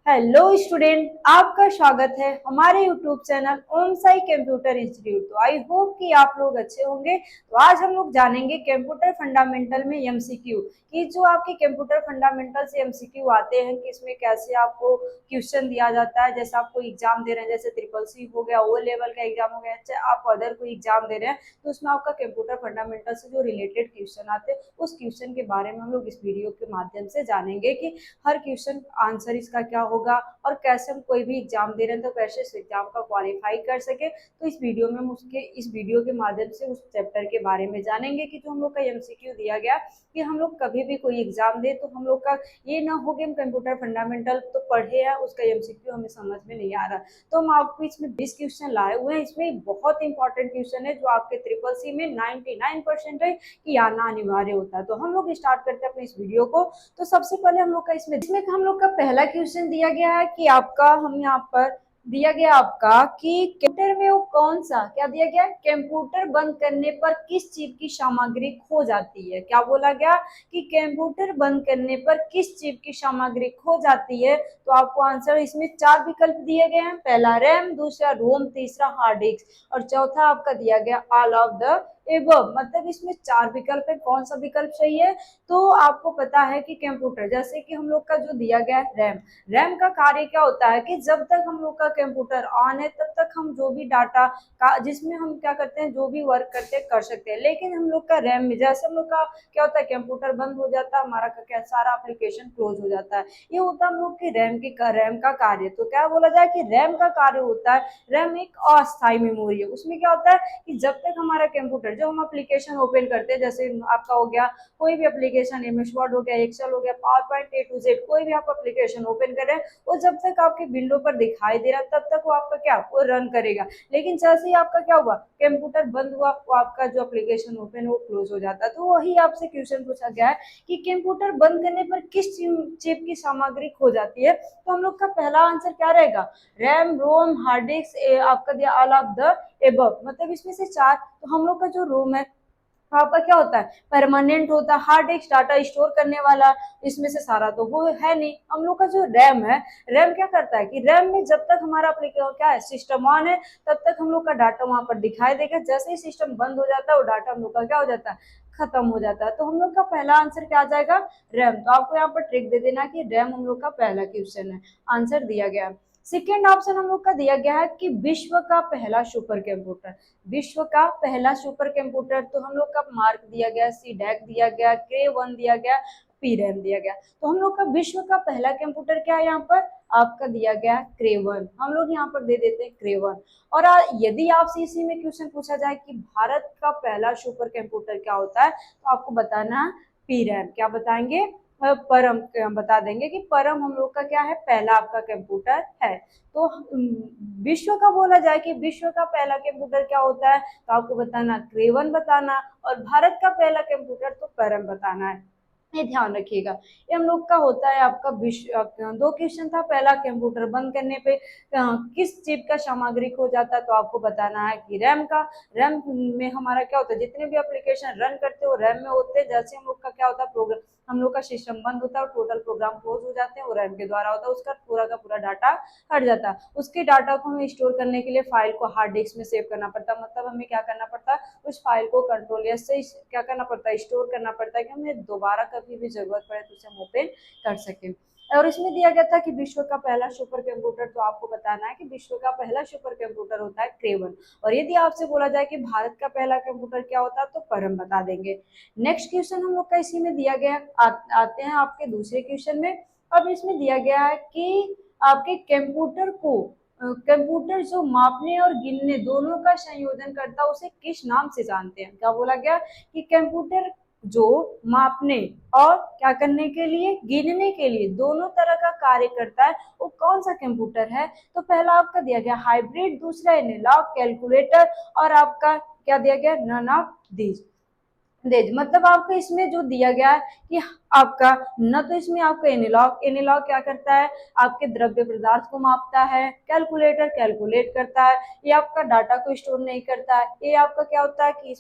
Hello student, आपका स्वागत है हमारे यूट्यूब चैनल ओम साई कंप्यूटर इंस्टीट्यूट। तो आई होप कि आप लोग अच्छे होंगे। तो आज हम लोग जानेंगे कंप्यूटर फंडामेंटल में एमसीक्यू कि जो आपके कंप्यूटर फंडामेंटल से एमसीक्यू आते हैं कि इसमें कैसे आपको क्वेश्चन दिया जाता है। जैसे आप कोई एग्जाम दे रहे हैं, जैसे ट्रिपल सी हो गया, ओ लेवल का एग्जाम हो गया, चाहे आप अदर कोई एग्जाम दे रहे हैं, तो उसमें आपका कंप्यूटर फंडामेंटल से जो रिलेटेड क्वेश्चन आते हैं उस क्वेश्चन के बारे में हम लोग इस वीडियो के माध्यम से जानेंगे कि हर क्वेश्चन आंसर इसका क्या होगा और कैसे हम कोई भी एग्जाम दे रहे हैं तो कैसे इस एग्जाम का क्वालिफाई कर सके। तो इस वीडियो में हम उसके इस वीडियो के माध्यम से उस चैप्टर के बारे में जानेंगे कि जो हम लोग का एमसीक्यू दिया गया कि हम लोग कभी भी कोई एग्जाम दे तो हम लोग का ये ना हो कि हम कंप्यूटर फंडामेंटल तो पढ़े हैं, उसका एमसीक्यू हमें समझ में नहीं आ रहा। तो हम आपको इसमें 20 क्वेश्चन लाए हुए हैं। इसमें बहुत इंपॉर्टेंट क्वेश्चन है जो आपके ट्रिपल सी में 99% है कि आना अनिवार्य होता है। तो हम लोग स्टार्ट करते हैं अपने इस वीडियो को। तो सबसे पहले हम लोग का इसमें हम लोग का पहला क्वेश्चन दिया गया है कि आपका हम यहाँ पर दिया गया आपका कि कंप्यूटर में वो कौन सा क्या दिया गया, कंप्यूटर बंद करने पर किस चीज की सामग्री खो जाती है। क्या बोला गया कि कंप्यूटर बंद करने पर किस चीज की सामग्री खो जाती है। तो आपको आंसर इसमें 4 विकल्प दिए गए हैं। पहला रैम, दूसरा रोम, तीसरा हार्ड डिस्क और चौथा आपका दिया गया ऑल ऑफ द एबव। मतलब इसमें 4 विकल्प है, कौन सा विकल्प सही है। तो आपको पता है कि कंप्यूटर जैसे कि हम लोग का जो दिया गया है रैम, रैम का कार्य क्या होता है कि जब तक हम लोग का कंप्यूटर ऑन है तब तक हम जो भी डाटा का जिसमें हम क्या करते हैं जो भी वर्क करते हैं कर सकते हैं। लेकिन हम लोग का रैम में जैसे हम लोग का क्या होता है कंप्यूटर बंद हो जाता है, हमारा का क्या सारा एप्लीकेशन क्लोज हो जाता है। ये होता है हम लोग की रैम का कार्य। तो क्या बोला जाए कि रैम का कार्य होता है, रैम एक अस्थायी मेमोरी है। उसमें क्या होता है कि जब तक हमारा कंप्यूटर जो हम एप्लीकेशन ओपन करते हैं, जैसे आपका हो गया कोई भी एप्लीकेशन, एमएस वर्ड हो गया, एक्सेल हो गया, PowerPoint A to Z, कोई भी आप एप्लीकेशन ओपन कर रहे हैं वो जब तक आपके विंडो पर दिखाई दे रहा है तब तक वो आपका क्या वो रन करेगा। लेकिन जैसे ही आपका क्या हुआ कंप्यूटर बंद हुआ वो आपका जो एप्लीकेशन ओपन वो क्लोज हो जाता है। तो वही आपसे क्वेश्चन पूछा गया है कि कंप्यूटर बंद करने पर किस चिप की सामग्री खो जाती है। तो हम लोग का पहला आंसर क्या रहेगा, रैम, रोम, हार्ड डिस्क, आपका दिया ऑल ऑफ द एबव। मतलब इसमें से 4। तो हम लोग का जो रोम है आपका क्या होता है परमानेंट होता है, हार्ड डिस्क डाटा स्टोर करने वाला, इसमें से सारा तो वो है नहीं। हम लोग का जो रैम है, रैम क्या करता है कि रैम में जब तक हमारा क्या है सिस्टम ऑन है तब तक हम लोग का डाटा वहां पर दिखाई देगा। जैसे ही सिस्टम बंद हो जाता है वो डाटा हम लोग का क्या हो जाता है खत्म हो जाता है। तो हम लोग का पहला आंसर क्या आ जाएगा रैम। तो आपको यहाँ पर ट्रिक दे देना कि रैम हम लोग का पहला क्वेश्चन है, आंसर दिया गया। सेकेंड ऑप्शन हम लोग का दिया गया है कि विश्व का पहला सुपर कंप्यूटर, विश्व का पहला सुपर कंप्यूटर। तो हम लोग का मार्क दिया गया, सी डैक दिया गया, क्रे वन दिया गया, पी रैम दिया गया। तो हम लोग का विश्व का पहला कंप्यूटर क्या है यहाँ पर आपका दिया गया क्रेवन। हम लोग यहाँ पर दे देते हैं क्रेवन। और यदि आपसे इसी में क्वेश्चन पूछा जाए कि भारत का पहला सुपर कंप्यूटर क्या होता है तो आपको बताना पी रैम। क्या बताएंगे परम बता देंगे कि परम हम लोग का क्या है पहला आपका कंप्यूटर है। तो विश्व का बोला जाए कि विश्व का पहला कंप्यूटर क्या होता है तो आपको बताना क्रेवन बताना, और भारत का पहला कंप्यूटर तो परम बताना है। ये ध्यान रखिएगा। ये हम लोग का होता है आपका विश्व। 2 क्वेश्चन था, पहला कंप्यूटर बंद करने पे किस चिप का सामग्री खो जाता है तो आपको बताना है कि रैम का। रैम में हमारा क्या होता है जितने भी एप्लीकेशन रन करते हो रैम में होते हैं। जैसे हम लोग का क्या होता है प्रोग्राम, हम लोग का सिस्टम बंद होता है और टोटल प्रोग्राम क्लोज हो जाते हैं, वो रैम के द्वारा होता है, उसका पूरा का पूरा डाटा हट जाता है। उसके डाटा को हमें स्टोर करने के लिए फाइल को हार्ड डिस्क में सेव करना पड़ता है। मतलब हमें क्या करना पड़ता है उस फाइल को कंट्रोल एस से क्या करना पड़ता है स्टोर करना पड़ता है कि हमें दोबारा कभी भी जरूरत पड़े तो उसे हम ओपन कर सकें। और इसमें दिया गया था कि विश्व का पहला सुपर कंप्यूटर, तो आपको बताना है कि विश्व का पहला सुपर कंप्यूटर होता है क्रेवन। और यदि आपसे बोला जाए कि भारत का पहला कंप्यूटर क्या होता है तो परम बता देंगे। नेक्स्ट क्वेश्चन हम लोग का इसी में दिया गया आते हैं आपके दूसरे क्वेश्चन में। अब इसमें दिया गया है कि आपके कंप्यूटर को कंप्यूटर जो मापने और गिनने दोनों का संयोजन करता है उसे किस नाम से जानते हैं। क्या बोला गया कि कंप्यूटर जो मापने और क्या करने के लिए गिनने के लिए दोनों तरह का कार्य करता है वो कौन सा कंप्यूटर है। तो पहला आपका दिया गया हाइब्रिड, दूसरा एनालॉग कैलकुलेटर और आपका क्या दिया गया नन ऑफ दीज। मतलब आपको इसमें जो दिया गया है कि आपका न तो इसमें आपका एनालॉग एनालॉग क्या करता है, आपके द्रव्य पदार्थ को मापता है, कैलकुलेटर कैलकुलेट करता है, ये आपका डाटा को स्टोर नहीं करता है। ये आपका क्या होता है कि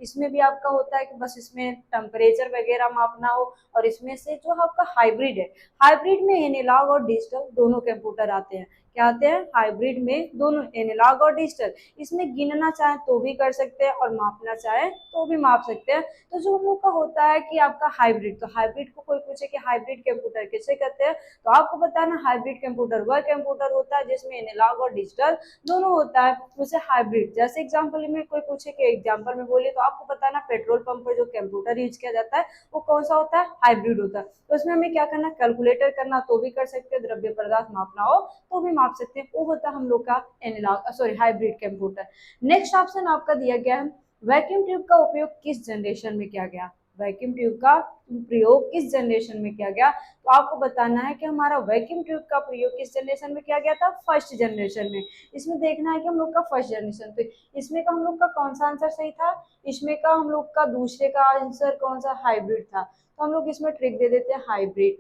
इसमें भी आपका होता है कि बस इसमें टेम्परेचर वगैरह मापना हो। और इसमें से जो आपका हाइब्रिड है, हाइब्रिड में एनालॉग और डिजिटल दोनों कंप्यूटर आते हैं। क्या आते हैं, हाइब्रिड में दोनों एनालॉग और डिजिटल। इसमें गिनना चाहे तो भी कर सकते हैं और मापना चाहे तो भी माप सकते हैं। तो जो हम लोग का होता है कि आपका हाइब्रिड, तो हाइब्रिड को कोई पूछे कि हाइब्रिड कंप्यूटर किसे कहते हैं, तो आपको बताना हाइब्रिड कंप्यूटर वह कंप्यूटर होता है जिसमें एनालॉग और डिजिटल दोनों होता है, उसे हाइब्रिड। जैसे एग्जांपल में कोई पूछे कि एग्जांपल में बोलिए, तो आपको बताना पेट्रोल पंप पर जो कंप्यूटर यूज किया जाता है वो कौन सा होता है, हाइब्रिड होता है। तो उसमें हमें क्या करना, कैलकुलेटर करना तो भी कर सकते हैं, द्रव्य पदार्थ मापना हो तो भी माप सकते हैं, वो होता है हम लोग का analog sorry hybrid computer. Next option आपका दिया गया है, वैक्यूम ट्यूब का उपयोग किस जनरेशन में किया गया, वैक्यूम ट्यूब का प्रयोग किस जनरेशन में किया गया। तो आपको बताना है कि हमारा वैक्यूम ट्यूब का प्रयोग किस जनरेशन में किया गया था, फर्स्ट जनरेशन में। इसमें देखना है कि हम लोग का फर्स्ट जनरेशन, तो इसमें का हम लोग का कौन सा आंसर सही था, इसमें का हम लोग का दूसरे का आंसर कौन सा, हाइब्रिड था। तो हम लोग इसमें ट्रिक दे देते हैं हाइब्रिड,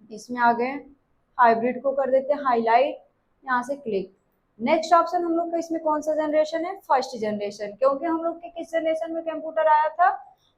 इसमें आ गए हाइब्रिड को कर देते हैं हाईलाइट, यहाँ से क्लिक। नेक्स्ट ऑप्शन हम लोग का इसमें कौन सा जनरेशन है, फर्स्ट जनरेशन, क्योंकि हम लोग के किस जनरेशन में कंप्यूटर आया था,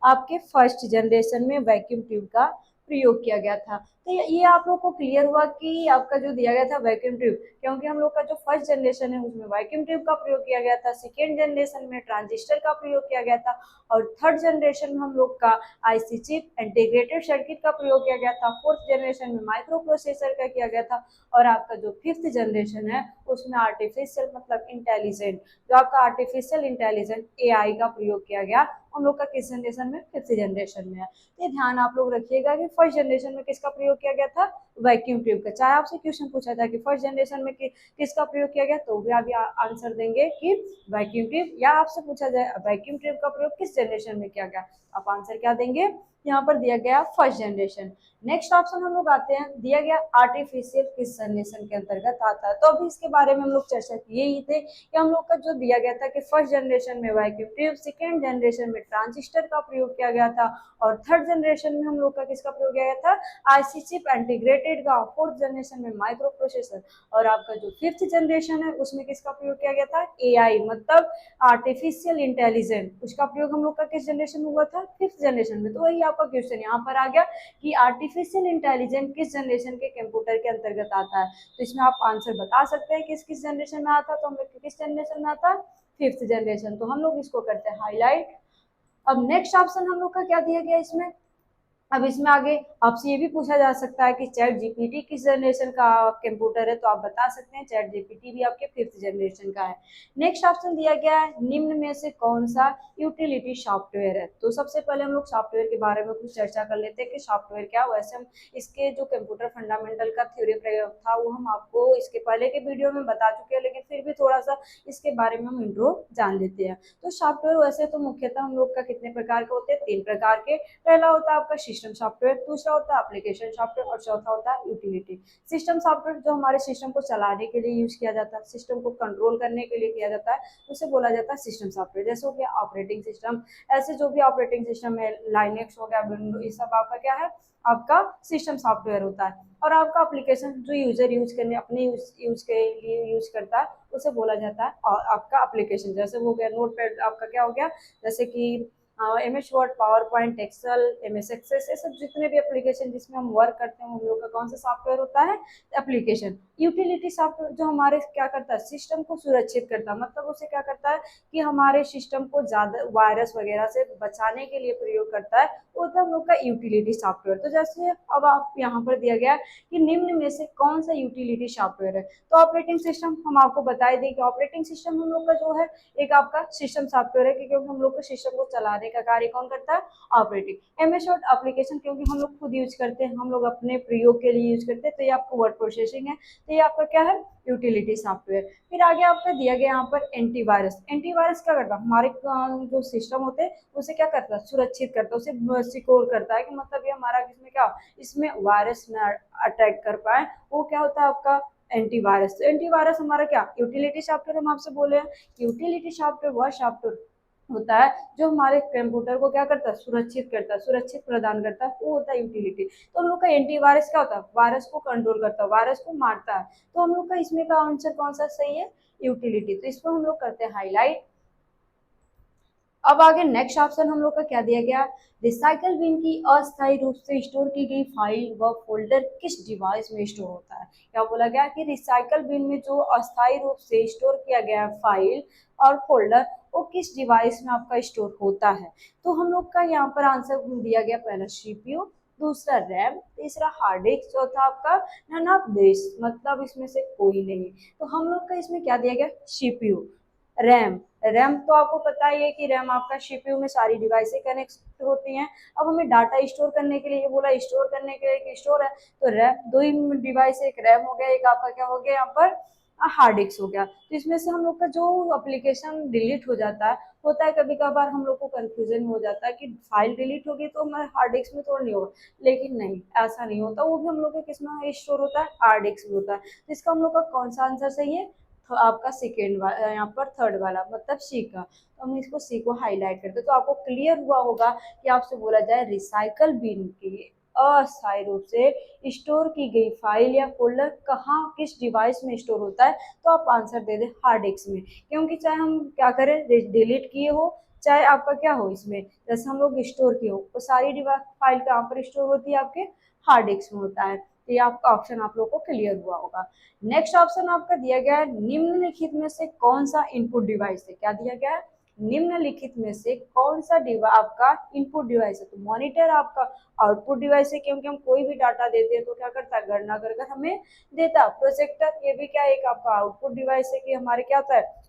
आपके फर्स्ट जनरेशन में वैक्यूम ट्यूब का प्रयोग किया गया था। तो ये आप लोग को क्लियर हुआ कि आपका जो दिया गया था वैक्यूम ट्यूब, क्योंकि हम लोग का जो फर्स्ट जनरेशन है उसमें वैक्यूम ट्यूब का प्रयोग किया गया था, सेकेंड जनरेशन में ट्रांजिस्टर का प्रयोग किया गया था, और थर्ड जनरेशन में हम लोग का आईसी चिप इंटीग्रेटेड सर्किट का प्रयोग किया गया था, फोर्थ जनरेशन में माइक्रो प्रोसेसर का किया गया था, और आपका जो फिफ्थ जनरेशन है उसमें आर्टिफिशियल मतलब इंटेलिजेंट, जो आपका आर्टिफिशियल इंटेलिजेंट एआई का प्रयोग किया गया हम लोग का किस जनरेशन में, फिफ्थ जनरेशन में है। तो ये ध्यान आप लोग रखिएगा कि फर्स्ट जनरेशन में किसका प्रयोग किया गया था, वैक्यूम ट्यूब का। चाहे आपसे क्वेश्चन पूछा था कि फर्स्ट जनरेशन में किसका प्रयोग किया गया, तो भी आप आंसर देंगे कि वैक्यूम ट्यूब, या आपसे पूछा जाए वैक्यूम ट्यूब का प्रयोग किस जनरेशन में किया गया, आप आंसर क्या देंगे, यहाँ पर दिया गया फर्स्ट जनरेशन। नेक्स्ट ऑप्शन हम लोग आते हैं, दिया गया आर्टिफिशियल किस जनरेशन के अंतर्गत आता है। तो अभी इसके बारे में हम लोग चर्चा किए ही थे कि हम लोग का जो दिया गया था कि फर्स्ट जनरेशन में वैक्यूम ट्यूब, सेकेंड जनरेशन में ट्रांजिस्टर का प्रयोग किया गया था, और थर्ड जनरेशन में हम लोग का किसका प्रयोग किया गया था, आईसी चिप इंटीग्रेटेड का, फोर्थ जनरेशन में माइक्रो प्रोसेसर, और आपका जो फिफ्थ जनरेशन है उसमें किसका प्रयोग किया गया था, एआई मतलब आर्टिफिशियल इंटेलिजेंट, उसका प्रयोग हम लोग का किस जनरेशन में हुआ था, फिफ्थ जनरेशन में। तो वही आपका क्वेश्चन यहाँ पर आ गया कि आर्टिफिशियल इंटेलिजेंस किस जनरेशन के कंप्यूटर के अंतर्गत आता है। तो इसमें आप आंसर बता सकते हैं किस किस जनरेशन में आता है, तो हम लोग किस जनरेशन में आता है, फिफ्थ जनरेशन, तो हम लोग इसको करते हैं हाईलाइट। अब नेक्स्ट ऑप्शन हम लोग का क्या दिया गया इसमें, अब इसमें आगे आपसे ये भी पूछा जा सकता है कि चैट जीपीटी किस जनरेशन का कंप्यूटर है, तो आप बता सकते हैं चैट जीपीटी भी आपके फिफ्थ जनरेशन का है। नेक्स्ट ऑप्शन दिया गया है, निम्न में से कौन सा यूटिलिटी सॉफ्टवेयर है। तो सबसे पहले हम लोग सॉफ्टवेयर के बारे में कुछ चर्चा कर लेते हैं कि सॉफ्टवेयर क्या, वैसे हम इसके जो कंप्यूटर फंडामेंटल का थ्योरी प्रयोग था वो हम आपको इसके पहले के वीडियो में बता चुके हैं, लेकिन फिर भी थोड़ा सा इसके बारे में हम इंट्रो जान लेते हैं। तो सॉफ्टवेयर वैसे तो मुख्यतः हम लोग का कितने प्रकार के होते हैं, तीन प्रकार के। पहला होता है आपका सिस्टम सॉफ्टवेयर, दूसरा होता है एप्लीकेशन सॉफ्टवेयर, और चौथा होता है यूटिलिटी। सिस्टम सॉफ्टवेयर जो हमारे सिस्टम को चलाने के लिए यूज किया जाता है, सिस्टम को कंट्रोल करने के लिए किया जाता है, उसे बोला जाता है सिस्टम सॉफ्टवेयर। जैसे हो गया ऑपरेटिंग सिस्टम, ऐसे जो भी ऑपरेटिंग सिस्टम है, लाइनेक्स हो गया, विंडो, ये सब आपका क्या है, आपका सिस्टम सॉफ्टवेयर होता है। और आपका एप्लीकेशन जो यूजर यूज करने अपने यूज के लिए यूज करता है उसे बोला जाता है और आपका एप्लीकेशन। जैसे हो गया नोट पैड, आपका क्या हो गया, जैसे कि MS Word, PowerPoint, Excel, MS Access, ये सब जितने भी एप्लीकेशन जिसमें हम वर्क करते हैं हम लोग का कौन सा सॉफ्टवेयर होता है, एप्लीकेशन। यूटिलिटी सॉफ्टवेयर जो हमारे क्या करता है, सिस्टम को सुरक्षित करता है, मतलब उसे क्या करता है कि हमारे सिस्टम को ज्यादा वायरस वगैरह से बचाने के लिए प्रयोग करता है, वो होता है हम लोग का यूटिलिटी सॉफ्टवेयर। तो जैसे अब आप यहाँ पर दिया गया कि निम्न में से कौन सा यूटिलिटी सॉफ्टवेयर है, तो ऑपरेटिंग सिस्टम हम आपको बता ही दें कि ऑपरेटिंग सिस्टम हम लोग का जो है एक आपका सिस्टम सॉफ्टवेयर है, क्योंकि हम लोग को सिस्टम को चलाने का कार्य कौन करता है, ऑपरेटिंग। MS वर्ड एप्लीकेशन क्योंकि हम लोग खुद यूज करते हैं, हम लोग अपने प्रयोग के लिए यूज करते हैं, तो ये आपको वर्ड प्रोसेसिंग है, तो ये आपका क्या है, यूटिलिटी सॉफ्टवेयर। फिर आगे आपका दिया गया यहाँ पर एंटीवायरस। एंटीवायरस क्या करता है, हमारे जो सिस्टम होते हैं उसे क्या करता है, सुरक्षित करता है, उसे सिक्योर करता है, कि मतलब ये हमारा इसमें क्या, इसमें वायरस न अटैक कर पाए, वो क्या होता है आपका एंटीवायरस। तो एंटीवायरस हमारा क्या यूटिलिटी सॉफ्टवेयर, हम आपसे बोले हैं यूटिलिटी सॉफ्टवेयर वह सॉफ्टवेयर होता है जो हमारे कंप्यूटर को क्या करता है, सुरक्षित करता है, सुरक्षित प्रदान करता है, वो होता है यूटिलिटी। तो हम लोग का एंटीवायरस क्या होता है, वायरस को कंट्रोल करता है, वायरस को मारता है। तो हम लोग का इसमें का आंसर कौन सा सही है, यूटिलिटी। तो इसको हम लोग करते हैं हाईलाइट। अब आगे नेक्स्ट ऑप्शन हम लोग का क्या दिया गया, रिसाइकल बिन की अस्थायी रूप से स्टोर की गई फाइल व फोल्डर किस डिवाइस में स्टोर होता है। क्या बोला गया कि रिसाइकल बिन में जो अस्थायी रूप से स्टोर किया गया फाइल और फोल्डर वो किस डिवाइस में आपका स्टोर होता है। तो हम लोग का यहाँ पर आंसर दिया गया, पहला सीपीयू, दूसरा रैम, तीसरा हार्ड डिस्क, चौथा आपका नन ऑफ दिस, मतलब इसमें से कोई नहीं। तो हम लोग का इसमें क्या दिया गया, सीपीयू। रैम, रैम तो आपको पता ही है कि रैम आपका सीपीयू में सारी डिवाइसें कनेक्ट होती हैं। अब हमें डाटा स्टोर करने के लिए, ये बोला स्टोर करने के लिए एक स्टोर है, तो रैम दो ही डिवाइस, एक रैम हो गया, एक आपका क्या हो गया यहाँ पर हार्ड डिस्क हो गया। तो इसमें से हम लोग का जो एप्लीकेशन डिलीट हो जाता है, होता है कभी कभार हम लोग को कंफ्यूजन हो जाता है कि फाइल डिलीट होगी तो हमारे हार्ड डिस्क में थोड़ा नहीं होगा, लेकिन नहीं, ऐसा नहीं होता। वो भी हम लोग के किस में स्टोर होता है, हार्ड डिस्क में होता है। तो इसका हम लोग का कौन सा आंसर सही है, तो आपका सेकेंड वाला, यहाँ पर थर्ड वाला, मतलब सी का। तो हम इसको सी को हाईलाइट करते हैं। तो आपको क्लियर हुआ होगा कि आपसे बोला जाए रिसाइकल बिन की अस्थायी रूप से स्टोर की गई फाइल या फोल्डर कहाँ किस डिवाइस में स्टोर होता है, तो आप आंसर दे दें हार्ड डिस्क में। क्योंकि चाहे हम क्या करें, डिलीट किए हो, चाहे आपका क्या हो, इसमें जैसे हम लोग स्टोर किए हो, तो सारी डिवाइस फाइल कहाँ पर स्टोर होती है, आपके हार्ड डिस्क में होता है। तो ये आपका ऑप्शन आप लोग को क्लियर हुआ होगा। नेक्स्ट ऑप्शन आपका दिया गया है, निम्नलिखित में से कौन सा इनपुट डिवाइस है। क्या दिया गया है, निम्नलिखित में से कौन सा आपका इनपुट डिवाइस है। तो मॉनिटर आपका आउटपुट डिवाइस है, क्योंकि हम कोई भी डाटा देते हैं तो क्या करता है, गणना कर कर हमें देता है। प्रोजेक्टर, ये भी क्या है, एक आपका आउटपुट डिवाइस है, कि हमारे क्या होता है,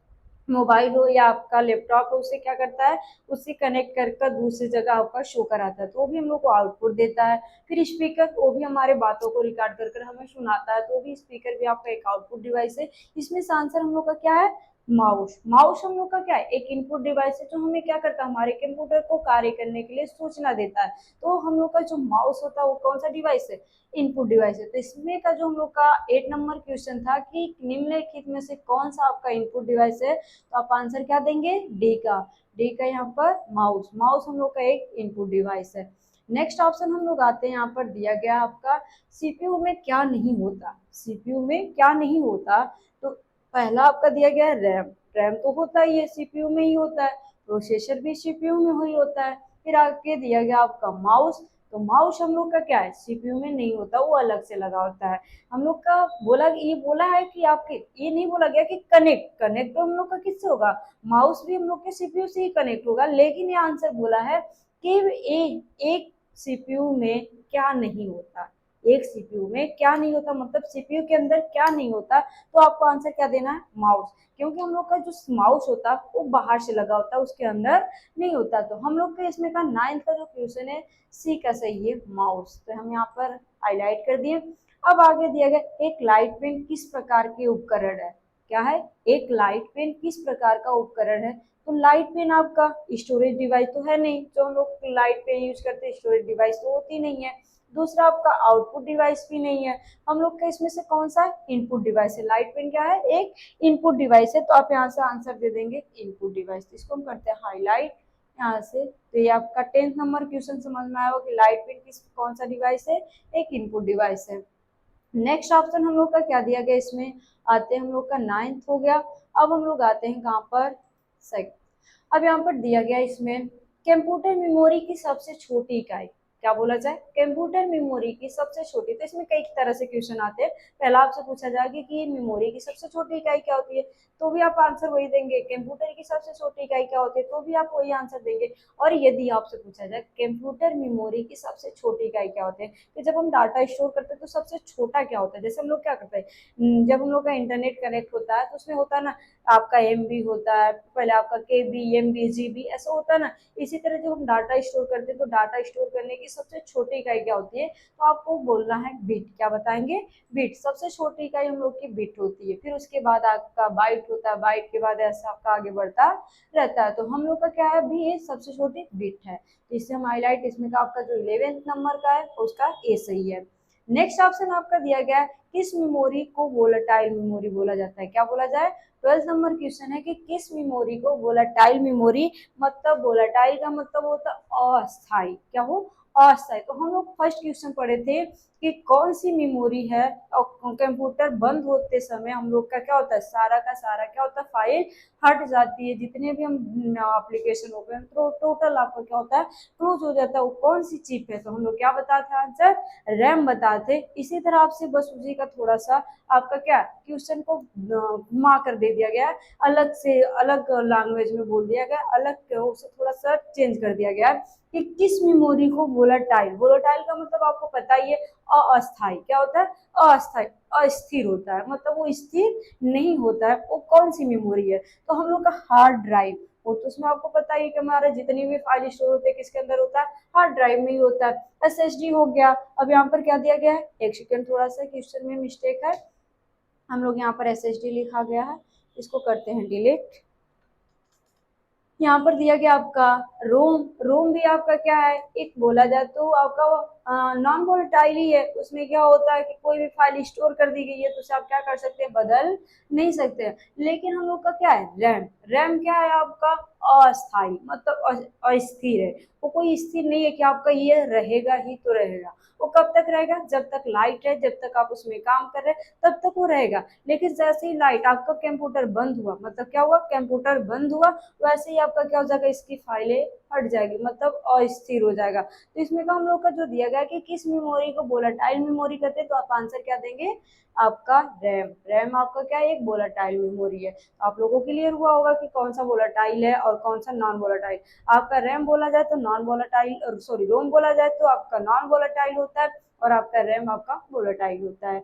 मोबाइल हो या आपका लैपटॉप हो, उसे क्या करता है, उससे कनेक्ट कर दूसरी जगह आपका शो कराता है, तो वो भी हम लोग को आउटपुट देता है। फिर स्पीकर, वो भी हमारे बातों को रिकॉर्ड कर हमें सुनाता है, तो भी स्पीकर भी आपका एक आउटपुट डिवाइस है। इसमें से आंसर हम लोग का क्या है, माउस। माउस हम लोग का क्या है, एक इनपुट डिवाइस है, जो हमें क्या करता है, हमारे कंप्यूटर को कार्य करने के लिए सूचना देता है। तो हम लोग का जो माउस होता है वो कौन सा डिवाइस है, इनपुट डिवाइस है। तो इसमें का जो हम लोग का 8 नंबर क्वेश्चन था कि निम्नलिखित में से कौन सा आपका इनपुट डिवाइस है, तो आप आंसर क्या देंगे, डी का। डी का यहाँ पर माउस, माउस हम लोग का एक इनपुट डिवाइस है। नेक्स्ट ऑप्शन हम लोग आते हैं, यहाँ पर दिया गया आपका सीपीयू में क्या नहीं होता। सीपीयू में क्या नहीं होता, तो पहला आपका दिया गया है रैम। रैम तो होता ही है, सीपीयू में ही होता है। प्रोसेसर भी सीपीयू में ही होता है। फिर आगे दिया गया आपका माउस। तो माउस हम लोग का क्या है, सीपीयू में नहीं होता, वो अलग से लगा होता है। हम लोग का बोला, ये बोला है कि आपके, ये नहीं बोला गया कि कनेक्ट, कनेक्ट तो हम लोग का किससे होगा, माउस भी हम लोग के सीपीयू से ही कनेक्ट होगा। लेकिन ये आंसर बोला है कि एक सीपीयू में क्या नहीं होता, एक सीपीयू में क्या नहीं होता, मतलब सीपीयू के अंदर क्या नहीं होता। तो आपको आंसर क्या देना है, माउस। क्योंकि हम लोग का जो माउस होता है वो बाहर से लगा होता है, उसके अंदर नहीं होता। तो हम लोग का इसमें का 9th का जो क्वेश्चन है, सी का सही है, माउस। तो हम यहाँ पर हाईलाइट कर दिए। अब आगे दिया गया, एक लाइट पेन किस प्रकार के उपकरण है। क्या है, एक लाइट पेन किस प्रकार का उपकरण है। तो लाइट पेन आपका स्टोरेज डिवाइस तो है नहीं, जो हम लोग लाइट पेन यूज करते हैं स्टोरेज डिवाइस तो होती नहीं है। दूसरा आपका आउटपुट डिवाइस भी नहीं है। हम लोग का इसमें से कौन सा इनपुट डिवाइस है, लाइट पेन क्या है, एक इनपुट डिवाइस है। तो आप यहाँ से आंसर दे देंगे इनपुट डिवाइस। तो इसको हम करते हैं हाईलाइट यहाँ से। तो ये आपका 10th नंबर क्वेश्चन समझ में आया हो कि लाइट पेन किस कौन सा डिवाइस है, एक इनपुट डिवाइस है। नेक्स्ट ऑप्शन हम लोग का क्या दिया गया, इसमें आते हैं हम लोग का 9th हो गया। अब हम लोग आते हैं कहाँ पर, सेकंड। अब यहाँ पर दिया गया इसमें, कंप्यूटर मेमोरी की सबसे छोटी इकाई। क्या बोला जाए, कंप्यूटर मेमोरी की सबसे छोटी। तो इसमें कई तरह से क्वेश्चन आते हैं। पहला आपसे पूछा जाएगा कि मेमोरी की सबसे छोटी इकाई क्या होती है, तो भी आप आंसर वही देंगे। कंप्यूटर की सबसे छोटी इकाई क्या होती है, तो भी आप वही आंसर देंगे। और यदि आपसे पूछा जाए कंप्यूटर मेमोरी की सबसे छोटी इकाई क्या होती है, कि जब हम डाटा स्टोर करते हैं तो सबसे छोटा क्या होता है। जैसे हम लोग क्या करते हैं, जब हम लोग का इंटरनेट कनेक्ट होता है तो उसमें होता है ना, आपका एमबी होता है, पहले आपका केबी, एमबी, जीबी, ऐसा होता है ना। इसी तरह जब हम डाटा स्टोर करते हैं तो डाटा स्टोर करने की सबसे छोटी इकाई क्या होती है, तो आपको बोलना है बिट। क्या बताएंगे, बिट। सबसे छोटी इकाई हम लोग की बिट होती है। फिर उसके बाद आपका बाइट होता है, बाइट के बाद ऐसा आपका आगे बढ़ता रहता है। तो हम लोग का क्या है, भी ये सबसे छोटी बिट है। तो इससे हम हाईलाइट, इसमें का आपका जो 11th नंबर का है उसका ए सही है। नेक्स्ट ऑप्शन आपका दिया गया है, किस मेमोरी को वोलेटाइल मेमोरी बोला जाता है। क्या बोला जाए, 12 नंबर क्वेश्चन है कि किस मेमोरी को वोलेटाइल मेमोरी, मतलब वोलेटाइल का मतलब होता है अस्थाई, क्या हो, अस्थाई। तो हम लोग फर्स्ट क्वेश्चन पढ़े थे कि कौन सी मेमोरी है, और कंप्यूटर बंद होते समय हम लोग का क्या होता है, सारा का सारा क्या होता है, फाइल हट जाती है, जितने भी हम एप्लीकेशन ओपन तो टोटल आपका क्या होता है, क्लोज हो जाता है। वो कौन सी चिप है, तो हम लोग क्या बताते हैं आंसर, रैम बताते। इसी तरह आपसे बस उसी का थोड़ा सा आपका क्या क्वेश्चन को घुमा कर दे दिया गया है, अलग से अलग लैंग्वेज में बोल दिया गया, अलग उसे थोड़ा सा चेंज कर दिया गया है कि किस मेमोरी को वोलेटाइल, वोलेटाइल का मतलब आपको पता ही है अस्थाई, क्या होता है, अस्थाई, अस्थिर होता है, मतलब वो स्थिर नहीं होता है। वो कौन सी मेमोरी है, तो हम लोग का हार्ड ड्राइव। वो तो उसमें आपको पता ही है कि हमारे जितनी भी फाइल स्टोर होते हैं किसके अंदर होता है, हार्ड ड्राइव में ही होता है। एसएसडी हो गया। अब यहाँ पर क्या दिया गया है, एक सेकंड, थोड़ा सा क्वेश्चन में मिस्टेक है, हम लोग यहाँ पर एसएसडी लिखा गया है, इसको करते हैं डिलीट। यहाँ पर दिया गया आपका रोम, रोम भी आपका क्या है, एक बोला जाए तो आपका नॉन वोलेटाइल ही है। उसमें क्या होता है कि कोई भी फाइल स्टोर कर दी गई है तो उसे आप क्या कर सकते हैं, बदल नहीं सकते। लेकिन हम लोग का क्या है, रैम, रैम क्या है आपका, अस्थाई, मतलब अस्थिर है। वो कोई स्थिर नहीं है कि आपका ये रहेगा ही तो रहेगा। वो कब तक रहेगा, जब तक लाइट है, जब तक आप उसमें काम कर रहे हैं तब तक वो रहेगा। लेकिन जैसे ही लाइट, आपका कंप्यूटर बंद हुआ, मतलब क्या हुआ, कंप्यूटर बंद हुआ, वैसे ही आपका क्या हो जाएगा, इसकी फाइलें हट जाएगी, मतलब अस्थिर हो जाएगा। तो इसमें का हम लोग का जो दिया गया कि किस मेमोरी को वोलेटाइल मेमोरी कहते हैं, तो आप आंसर क्या देंगे, आपका रैम। रैम आपका क्या है, एक वोलेटाइल मेमोरी है। तो आप लोगों को क्लियर हुआ होगा कि कौन सा वोलेटाइल है और कौन सा नॉन वोलेटाइल। आपका रैम बोला जाए तो नॉन वोलेटाइल, सॉरी रोम बोला जाए तो आपका नॉन वोलेटाइल होता है, और आपका रैम आपका वोलेटाइल होता है।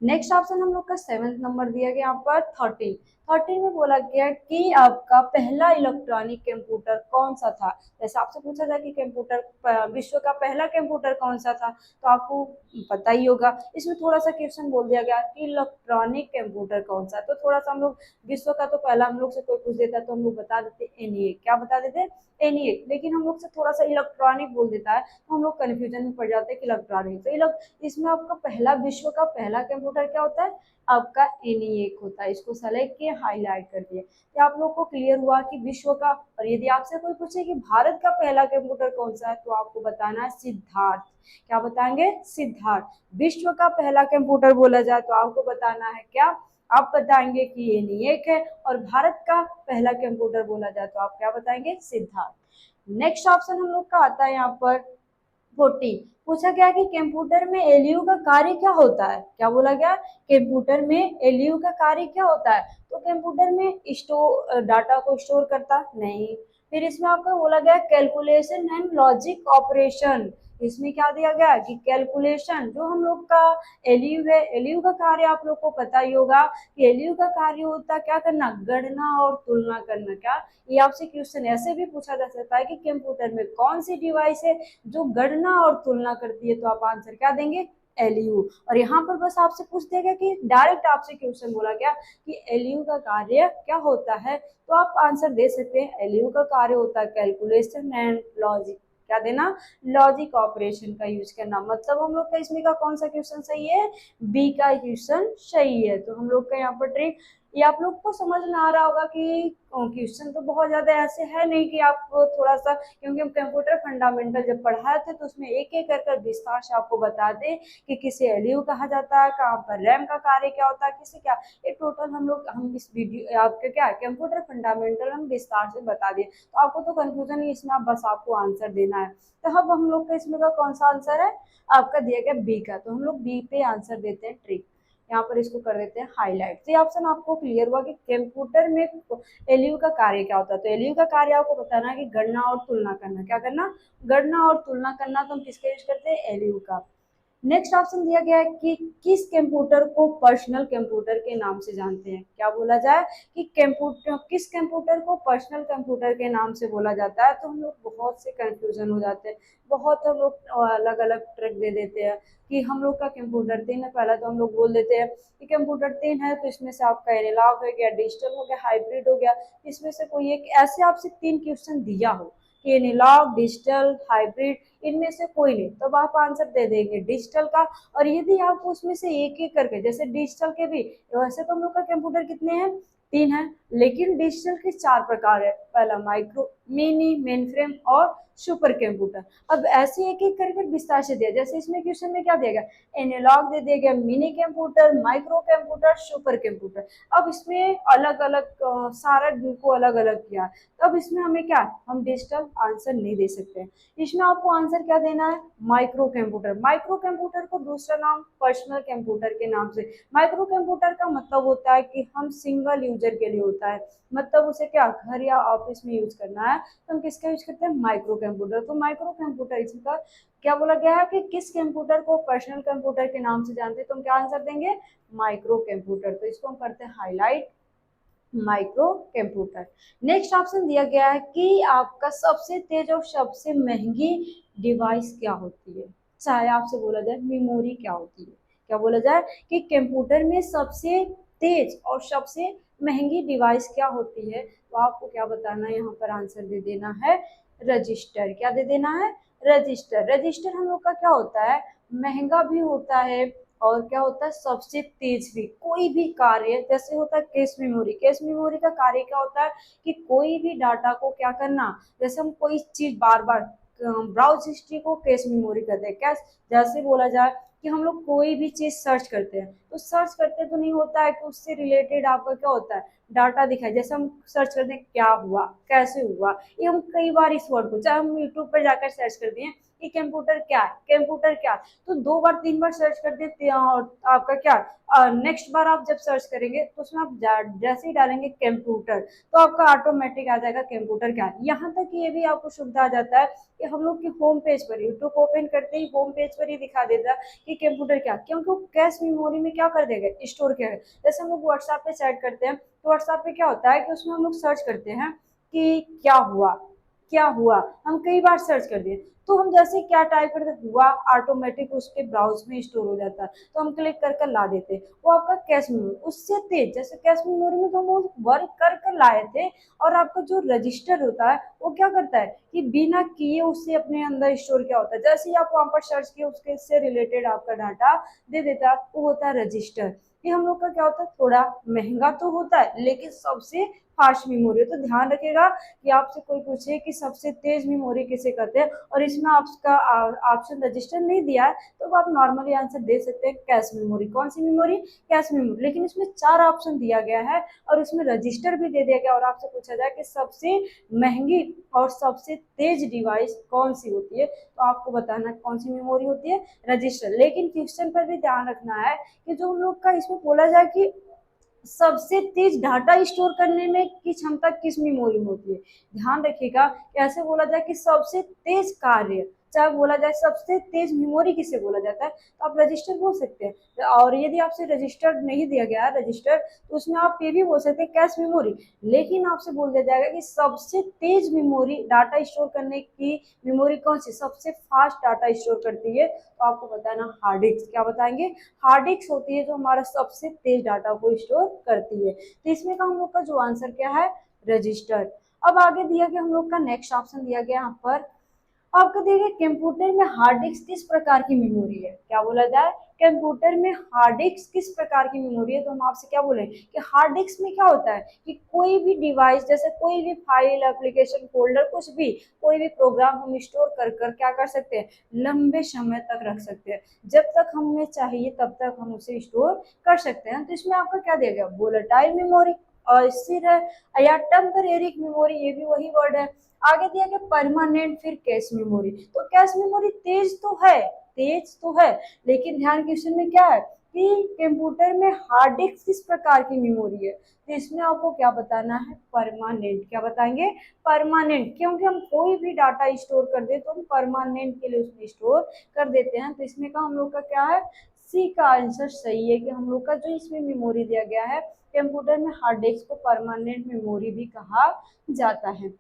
नेक्स्ट ऑप्शन हम लोग का 7th नंबर दिया गया यहाँ पर 13। 13 में बोला गया कि आपका पहला इलेक्ट्रॉनिक कंप्यूटर कौन सा था। जैसे आपसे पूछा जाए कि कंप्यूटर, विश्व का पहला कंप्यूटर कौन सा था, तो आपको पता ही होगा। इसमें थोड़ा सा क्वेश्चन बोल दिया गया कि इलेक्ट्रॉनिक कंप्यूटर कौन सा, तो थोड़ा सा हम लोग विश्व का तो पहला हम लोग से कोई पूछ देता तो हम लोग बता देते एनईए, क्या बता देते एनईए। लेकिन हम लोग से थोड़ा सा इलेक्ट्रॉनिक बोल देता है तो हम लोग कंफ्यूजन में पड़ जाते हैं कि इलेक्ट्रॉनिक, तो इसमें आपका पहला, विश्व का पहला कंप्यूटर क्या होता है, आपका एनईए होता है। इसको सेलेक्ट किए, हाईलाइट कर दिए। तो आप लोग को क्लियर हुआ कि विश्व का। और यदि आपसे कोई पूछे कि भारत का पहला कंप्यूटर कौन सा है, तो आपको बताना है सिद्धार्थ। क्या बताएंगे, सिद्धार्थ। विश्व का पहला कंप्यूटर बोला जाए तो आपको बताना है क्या, आप बताएंगे कि एनईए है। और भारत का पहला कंप्यूटर बोला जाए तो आप क्या बताएंगे, सिद्धार्थ। नेक्स्ट ऑप्शन हम लोग का आता है यहाँ पर 14। पूछा गया कि कंप्यूटर में एलयू का कार्य क्या होता है, क्या बोला गया, कंप्यूटर में एलयू का कार्य क्या होता है। तो कंप्यूटर में डाटा को स्टोर करता नहीं। फिर इसमें आपको बोला गया कैलकुलेशन एंड लॉजिक ऑपरेशन। इसमें क्या दिया गया कि कैलकुलेशन, जो हम लोग का एलयू है, एलयू का कार्य आप लोग को पता ही होगा कि एलयू का कार्य होता है क्या करना, गणना और तुलना करना। क्या, ये आपसे क्वेश्चन ऐसे भी पूछा जा सकता है कि कंप्यूटर में कौन सी डिवाइस है जो गणना और तुलना करती है, तो आप आंसर क्या देंगे, एलयू। और यहाँ पर बस आपसे पूछ देगा कि डायरेक्ट आपसे क्वेश्चन बोला गया कि एलयू का कार्य क्या होता है, तो आप आंसर दे सकते हैं एलयू का कार्य होता है कैलकुलेशन एंड लॉजिक, क्या देना, लॉजिक ऑपरेशन का यूज करना। मतलब हम लोग का इसमें का कौन सा क्वेश्चन सही है, बी का क्वेश्चन सही है। तो हम लोग का यहाँ पर ट्रिक, ये आप लोग को समझ में आ रहा होगा कि क्वेश्चन तो बहुत ज्यादा ऐसे है नहीं कि आप थोड़ा सा, क्योंकि हम कंप्यूटर फंडामेंटल जब पढ़ाए थे तो उसमें एक एक कर विस्तार से आपको बता दे कि किसे एलयू कहा जाता है, कहाँ पर रैम का कार्य क्या होता है, किसे क्या। ये टोटल हम इस वीडियो आपके क्या है कंप्यूटर फंडामेंटल हम विस्तार से बता दिए, तो आपको तो कंफ्यूजन नहीं, इसमें आप बस आपको आंसर देना है। तो अब हम लोग का इसमें का कौन सा आंसर है, आपका दिया गया बी का, तो हम लोग बी पे आंसर देते हैं ट्रिक। यहाँ पर इसको कर देते हैं हाईलाइट। तो ये ऑप्शन आपको क्लियर हुआ कि कंप्यूटर में एलयू का कार्य क्या होता है। तो एलयू का कार्य आपको बताना है कि गणना और तुलना करना, क्या करना, गणना और तुलना करना। तो हम किसका यूज करते हैं, एलयू का। नेक्स्ट ऑप्शन दिया गया है कि किस कंप्यूटर को पर्सनल कंप्यूटर के नाम से जानते हैं। क्या बोला जाए कि कंप्यूटर, किस कंप्यूटर को पर्सनल कंप्यूटर के नाम से बोला जाता है। तो हम लोग बहुत से कंफ्यूजन हो जाते हैं, बहुत हम लोग अलग अलग ट्रिक दे देते हैं कि हम लोग का कंप्यूटर 3 है। पहला तो हम लोग बोल देते हैं कि कंप्यूटर 3 है तो इसमें से आपका एनालॉग हो गया, डिजिटल हो गया, हाइब्रिड हो गया। इसमें से कोई एक, ऐसे आपसे 3 क्वेश्चन दिया हो कि एनालॉग, डिजिटल, हाइब्रिड, इनमें से कोई नहीं, तब आप आंसर दे देंगे डिजिटल का। और यदि आप उसमें से एक एक करके, जैसे डिजिटल के भी, वैसे तो हम लोग का कंप्यूटर कितने हैं, तीन है, लेकिन डिजिटल के चार प्रकार है। पहला माइक्रो, मिनी, मेन फ्रेम और सुपर कंप्यूटर। अब ऐसे एक एक करके विस्तार से दिया, जैसे इसमें क्वेश्चन में क्या दिया गया, एनालॉग दे दिया गया, mini computer, micro computer, super computer. अब इसमें अलग अलग सारा को अलग अलग किया। अब इसमें हमें क्या, हम डिजिटल आंसर नहीं दे सकते। इसमें आपको आंसर क्या देना है, माइक्रो कंप्यूटर। माइक्रो कंप्यूटर को दूसरा नाम पर्सनल कंप्यूटर के नाम से। माइक्रो कंप्यूटर का मतलब होता है कि हम सिंगल यूजर के लिए होता है, मतलब उसे क्या घर या ऑफिस में यूज करना है, तो हम किसका यूज करते हैं, माइक्रो कंप्यूटर। तो माइक्रो कंप्यूटर इसका क्या बोला गया है कि किस कंप्यूटर को पर्सनल कंप्यूटर के नाम से जानते हैं, तो हम क्या आंसर देंगे, माइक्रो कंप्यूटर। तो इसको हम करते हैं highlight, micro computer. Next option दिया गया है कि आपका सबसे तेज और सबसे महंगी डिवाइस क्या होती है। चाहे आपसे बोला जाए मेमोरी क्या होती है, क्या बोला जाए कि कंप्यूटर में सबसे तेज और सबसे महंगी डिवाइस क्या होती है, तो आपको क्या बताना है, यहाँ पर आंसर दे देना है रजिस्टर। क्या दे देना है, रजिस्टर। रजिस्टर हम लोग का क्या होता है, महंगा भी होता है और क्या होता है, सबसे तेज भी। कोई भी कार्य जैसे होता है कैश मेमोरी, कैश मेमोरी का कार्य क्या होता है कि कोई भी डाटा को क्या करना, जैसे हम कोई चीज बार बार ब्राउज हिस्ट्री को कैश मेमोरी कहते हैं। कैश, जैसे बोला जाए कि हम लोग कोई भी चीज सर्च करते हैं, तो सर्च करते तो नहीं होता है कि उससे रिलेटेड आपका क्या होता है, डाटा दिखाए। जैसे हम सर्च करते हैं क्या हुआ, कैसे हुआ, ये हम कई बार इस वर्ड को, चाहे हम यूट्यूब पर जाकर सर्च करते हैं कि कंप्यूटर क्या है, कंप्यूटर क्या है, तो 2 बार 3 बार सर्च कर देते हैं और आपका क्या, नेक्स्ट बार आप जब सर्च करेंगे तो उसमें आप जैसे ही डालेंगे कंप्यूटर, तो आपका ऑटोमेटिक आ जाएगा कंप्यूटर क्या है। यहाँ तक ये भी आपको सुविधा आ जाता है कि हम लोग के होम पेज पर, यूट्यूब ओपन करते ही होम पेज पर ही दिखा देता है कि कंप्यूटर क्या, क्योंकि वो कैश मेमोरी में क्या कर देगा, स्टोर किया है। जैसे हम लोग व्हाट्सएप पे चैट करते हैं, तो व्हाट्सएप पे क्या होता है कि उसमें हम लोग सर्च करते हैं कि क्या हुआ, क्या हुआ, हम कई बार सर्च कर दिए, तो हम जैसे क्या टाइप करते हुआ, ऑटोमेटिक उसके ब्राउज में स्टोर हो जाता है, तो हम क्लिक कर कर ला देते, वो आपका कैश मेमोरी उससे तेज। जैसे कैश मेमोरी में तो हम वो वर्क कर कर लाए थे, और आपका जो रजिस्टर होता है वो क्या करता है कि बिना किए उससे अपने अंदर स्टोर क्या होता है, जैसे ही आप वहां पर सर्च किए उसके से रिलेटेड आपका डाटा दे देता है, वो होता है रजिस्टर। ये हम लोग का क्या होता है, थोड़ा महंगा तो होता है लेकिन सबसे फास्ट मेमोरी है। तो ध्यान रखिएगा कि आपसे कोई पूछे कि सबसे तेज मेमोरी किसे कहते हैं, और इसमें आपका ऑप्शन रजिस्टर नहीं दिया है, तो आप नॉर्मली आंसर दे सकते हैं कैश मेमोरी। कौन सी मेमोरी, कैश मेमोरी। लेकिन इसमें 4 ऑप्शन दिया गया है और इसमें रजिस्टर भी दे दिया गया, और आपसे पूछा जाए कि सबसे महंगी और सबसे तेज डिवाइस कौन सी होती है, तो आपको बताना है कौन सी मेमोरी होती है, रजिस्टर। लेकिन क्वेश्चन पर भी ध्यान रखना है कि जो हम लोग का इसमें बोला जाए कि सबसे तेज डाटा स्टोर करने में की क्षमता किस मेमोरी में होती है, ध्यान रखिएगा। कैसे बोला जाए कि सबसे तेज कार्य, चाहे बोला जाए सबसे तेज मेमोरी किसे बोला जाता है, तो आप रजिस्टर बोल सकते हैं। और यदि आपसे रजिस्टर नहीं दिया गया है रजिस्टर, तो उसमें आप ये भी बोल सकते हैं कैश मेमोरी। लेकिन आपसे बोल दिया जाएगा कि सबसे तेज मेमोरी डाटा स्टोर करने की मेमोरी कौन सी, सबसे फास्ट डाटा स्टोर करती है, तो आपको बताना हार्ड डिस्क। क्या बताएंगे, हार्ड डिस्क होती है जो हमारा सबसे तेज डाटा को स्टोर करती है। तो इसमें का हम लोग का जो आंसर क्या है, रजिस्टर। अब आगे दिया गया हम लोग का नेक्स्ट ऑप्शन दिया गया यहाँ पर, आपको देखिए कंप्यूटर में हार्ड डिस्क किस प्रकार की मेमोरी है। क्या बोला जाए, कंप्यूटर में हार्ड डिस्क किस प्रकार की मेमोरी है, तो हम आपसे क्या बोले कि हार्ड डिस्क में क्या होता है कि कोई भी डिवाइस, जैसे कोई भी फाइल, एप्लीकेशन, फोल्डर, कुछ भी, कोई भी प्रोग्राम हम स्टोर कर कर क्या कर सकते हैं, लंबे समय तक रख सकते हैं। जब तक हमें चाहिए तब तक हम उसे स्टोर कर सकते हैं। तो इसमें आपका क्या दिया गया, वोलेटाइल मेमोरी, अस्थिर है, या टेम्परेरी मेमोरी, ये भी वही वर्ड है। आगे दिया गया परमानेंट, फिर कैश मेमोरी। तो कैश मेमोरी तेज तो है, तेज तो है, लेकिन ध्यान क्वेश्चन में क्या है कि कंप्यूटर में हार्ड डिस्क किस प्रकार की मेमोरी है, तो इसमें आपको क्या बताना है, परमानेंट। क्या बताएंगे, परमानेंट, क्योंकि हम कोई भी डाटा स्टोर कर दे तो हम परमानेंट के लिए उसमें स्टोर कर देते हैं। तो इसमें का हम लोग का क्या है, सी का आंसर सही है कि हम लोग का जो इसमें मेमोरी दिया गया है कंप्यूटर में, हार्ड डिस्क को परमानेंट मेमोरी भी कहा जाता है।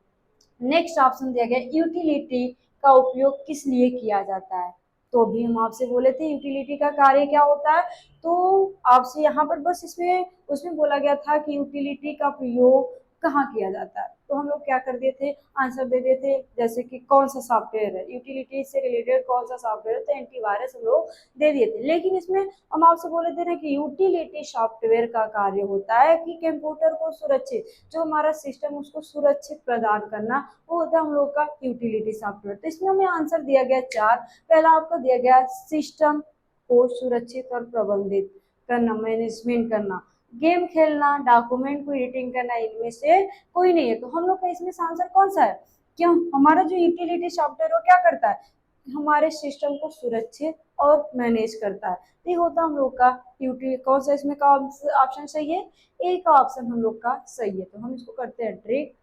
नेक्स्ट ऑप्शन दिया गया, यूटिलिटी का उपयोग किस लिए किया जाता है, तो भी हम आपसे बोले थे यूटिलिटी का कार्य क्या होता है, तो आपसे यहाँ पर बस इसमें उसमें बोला गया था कि यूटिलिटी का प्रयोग कहाँ किया जाता है, तो हम लोग क्या कर दिए थे, आंसर दे दिए थे, जैसे कि कौन सा सॉफ्टवेयर है, यूटिलिटी से रिलेटेड कौन सा सॉफ्टवेयर है, तो एंटीवायरस हम लोग दे दिए थे। लेकिन इसमें हम आपसे बोले थे ना कि यूटिलिटी सॉफ्टवेयर का कार्य होता है कि कंप्यूटर को सुरक्षित, जो हमारा सिस्टम उसको सुरक्षित प्रदान करना, वो होता है हम लोग का यूटिलिटी सॉफ्टवेयर। तो इसमें हमें आंसर दिया गया 4। पहला आपको दिया गया सिस्टम को सुरक्षित और प्रबंधित करना, मैनेजमेंट करना, गेम खेलना, डॉक्यूमेंट को एडिटिंग करना, इनमें से कोई नहीं है। तो हम लोग का इसमें आंसर कौन सा है, क्यों हमारा जो यूटिलिटी सॉफ्टवेयर वो क्या करता है, हमारे सिस्टम को सुरक्षित और मैनेज करता है। तो ये होता है हम लोग का यूटिलिटी। कौन सा इसमें का ऑप्शन सही है, ए का ऑप्शन हम लोग का सही है। तो हम इसको करते हैं ट्रिक।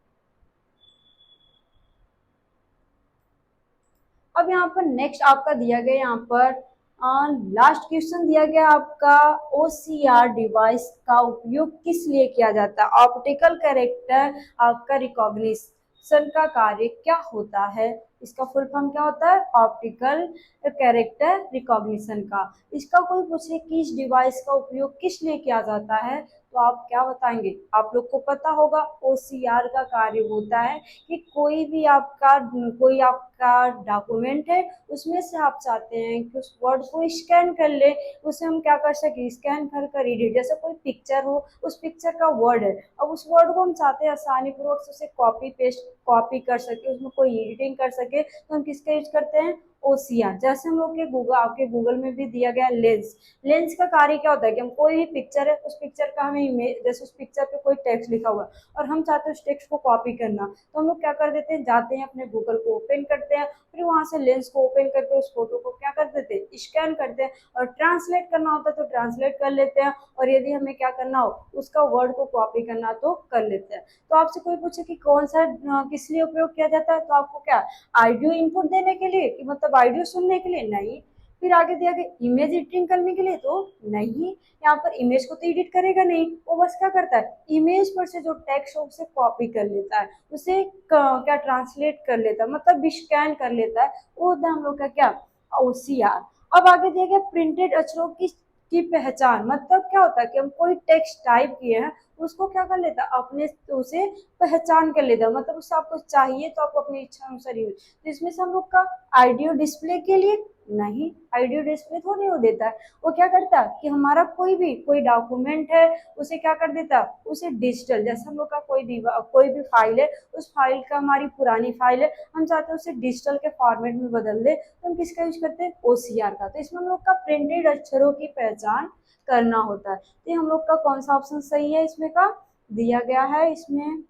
अब यहाँ पर नेक्स्ट आपका दिया गया, यहाँ पर लास्ट क्वेश्चन दिया गया आपका, OCR डिवाइस का उपयोग किस लिए किया जाता है, ऑप्टिकल कैरेक्टर आपका रिकॉग्निशन का कार्य क्या होता है, इसका फुल फॉर्म क्या होता है, ऑप्टिकल कैरेक्टर रिकॉग्निशन का। इसका कोई पूछे कि इस डिवाइस का उपयोग किस लिए किया जाता है, तो आप क्या बताएंगे, आप लोग को पता होगा OCR का कार्य होता है कि कोई आपका डॉक्यूमेंट है, उसमें से आप चाहते हैं कि उस वर्ड को स्कैन कर ले, उसे हम क्या कर सके, स्कैन कर कर एडिट, जैसे कोई पिक्चर हो, उस पिक्चर का वर्ड है, अब उस वर्ड को हम चाहते हैं आसानी पूर्वक उसे कॉपी कर सके, उसमें कोई एडिटिंग कर सके, तो हम किसका यूज करते हैं, OCR। जैसे हम लोग के आपके गूगल में भी दिया गया लेंस। लेंस का कार्य क्या होता है कि हम कोई भी पिक्चर है, उस पिक्चर का हमें इमेज, जैसे उस पिक्चर पे कोई टेक्स्ट लिखा हुआ है और हम चाहते हैं उस टेक्स्ट को कॉपी करना, तो हम लोग क्या कर देते हैं, जाते हैं अपने गूगल को ओपन करते हैं, फिर वहां से लेंस को ओपन करके उस फोटो को क्या कर देते हैं, स्कैन करते हैं, और ट्रांसलेट करना होता है तो ट्रांसलेट कर लेते हैं, और यदि हमें क्या करना हो, उसका वर्ड को कॉपी करना तो कर लेते हैं। तो आपसे कोई पूछे कि कौन सा किस लिए उपयोग किया जाता है, तो आपको क्या, ऑडियो इनपुट देने के लिए, कि मतलब ऑडियो सुनने के लिए, नहीं। फिर आगे दिया गया इमेज एडिटिंग करने के लिए, तो नहीं, यहाँ पर इमेज को तो एडिट करेगा नहीं, वो बस क्या करता है, इमेज पर से जो टेक्स्ट हो उसे कॉपी कर लेता है, उसे क्या ट्रांसलेट कर लेता है, मतलब स्कैन कर लेता है, वो होता है हम लोग का क्या, OCR। अब आगे दिया गया प्रिंटेड अक्षरों की पहचान, मतलब क्या होता है कि हम कोई टेक्स्ट टाइप किए हैं, उसको क्या कर लेता है, अपने उसे पहचान कर लेता है, मतलब उससे आपको चाहिए तो आपको अपनी इच्छा अनुसार यूज। तो इसमें से हम लोग का ऑडियो डिस्प्ले के लिए, नहीं, ऑडियो डिस्प्ले थोड़ी वो देता है, वो क्या करता है कि हमारा कोई डॉक्यूमेंट है, उसे क्या कर देता है, उसे डिजिटल, जैसे हम लोग का कोई भी फाइल है, उस फाइल का, हमारी पुरानी फाइल है, हम चाहते हैं उसे डिजिटल के फॉर्मेट में बदल दे, तो हम किसका यूज करते हैं, OCR का। तो इसमें हम लोग का प्रिंटेड अक्षरों की पहचान करना होता है। तो हम लोग का कौन सा ऑप्शन सही है, इसमें का दिया गया है, इसमें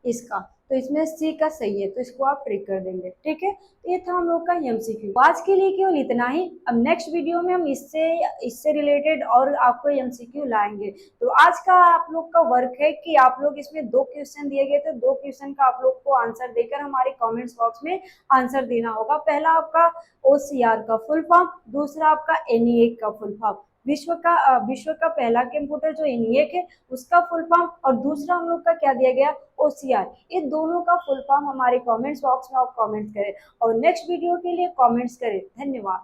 इसका, तो इसमें सी का सही है, तो इसको आप ट्रिक कर देंगे, ठीक है। तो ये था हम लोग का MCQ। आज के लिए केवल इतना ही, अब नेक्स्ट वीडियो में हम इससे रिलेटेड और आपको MCQ लाएंगे। तो आज का आप लोग का वर्क है कि आप लोग इसमें 2 क्वेश्चन दिए गए थे, 2 क्वेश्चन का आप लोग को आंसर देकर हमारे कॉमेंट्स बॉक्स में आंसर देना होगा। पहला आपका OCR का फुल फॉर्म, दूसरा आपका ENIAC का फुल फॉर्म, विश्व का पहला कंप्यूटर जो ENIAC है उसका फुल फॉर्म, और दूसरा हम लोग का क्या दिया गया, OCR। ये दोनों का फुल फॉर्म हमारे कमेंट्स बॉक्स में आप कमेंट करें, और नेक्स्ट वीडियो के लिए कमेंट्स करें। धन्यवाद।